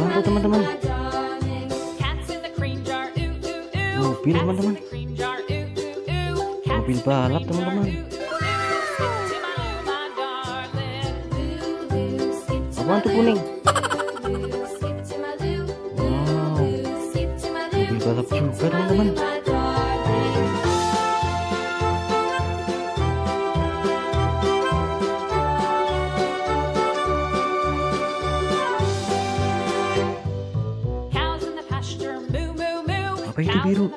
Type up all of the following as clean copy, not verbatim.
Apa tuh teman-teman? Mobil teman-teman. Mobil balap teman-teman. Apaan tuh kuning? Wow, mobil balap juga teman-teman. Apa itu biru?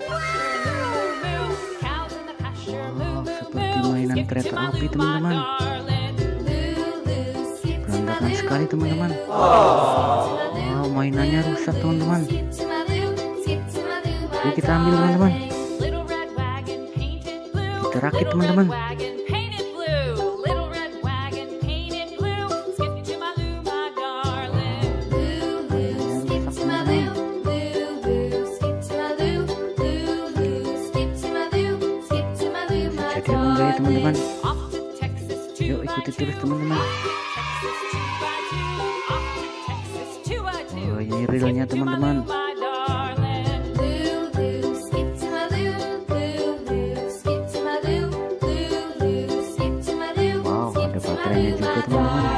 Wow, seperti mainan kereta api teman-teman. Berantakan sekali teman-teman. Wow, mainannya rusak teman-teman. Yuk kita ambil teman-teman. Kita rakit teman-teman. Teman-teman, yuk ikuti terus teman-teman. Oh, ini realnya teman-teman. Wow, ada baterainya juga teman-teman.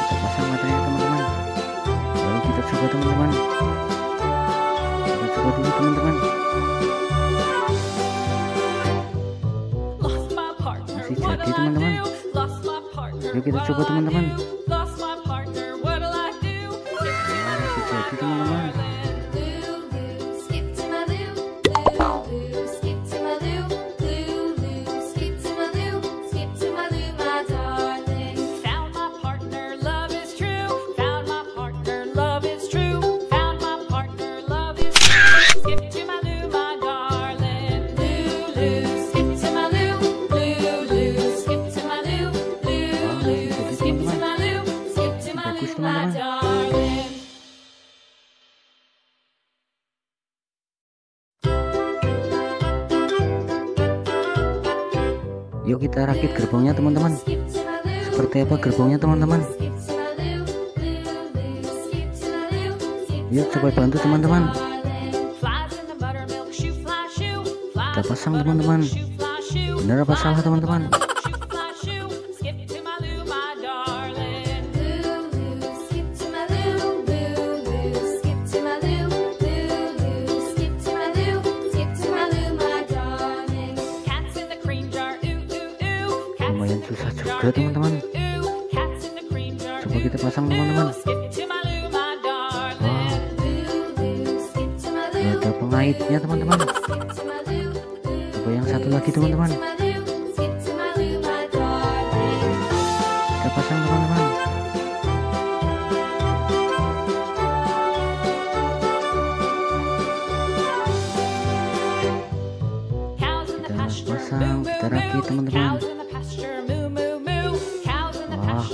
Kita pasang baterainya teman-teman. Lalu kita coba teman-teman. Kita coba dulu teman-teman. Jadi teman-teman, yuk kita coba teman-teman. Masih jadi teman-teman. Yuk kita rakit gerbongnya teman-teman. Seperti apa gerbongnya teman-teman? Yuk coba bantu teman-teman. Kita pasang teman-teman. Benar apa salah teman-teman? Lumayan susah juga teman-teman. Coba kita pasang teman-teman. Wow, ada pengaitnya teman-teman. Coba yang satu lagi teman-teman. Kita pasang teman-teman. Kita pasang, kita rakit teman-teman. Wah,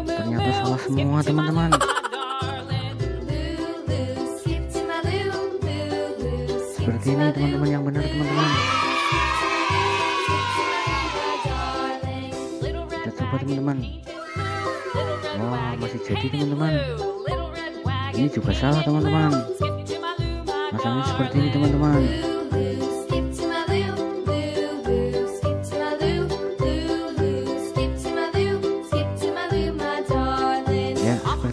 ternyata salah semua teman-teman. Seperti ini teman-teman yang benar teman-teman. Kita coba teman-teman. Wah, masih jadi teman-teman. Ini juga salah teman-teman. Masalahnya seperti ini teman-teman.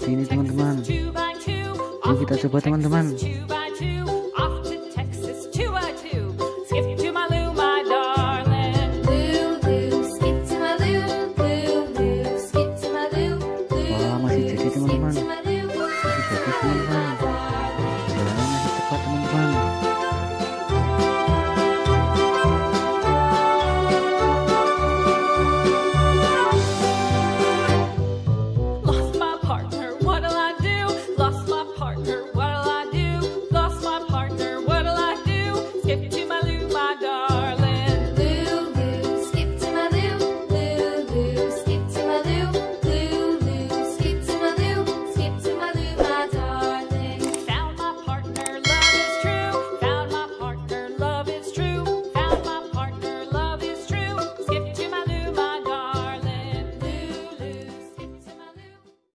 Ini teman-teman. Yuk kita coba teman-teman. Wah, masih jadi teman-teman. Masih bagus teman-teman. Jalannya masih cepat teman-teman. Lost my partner,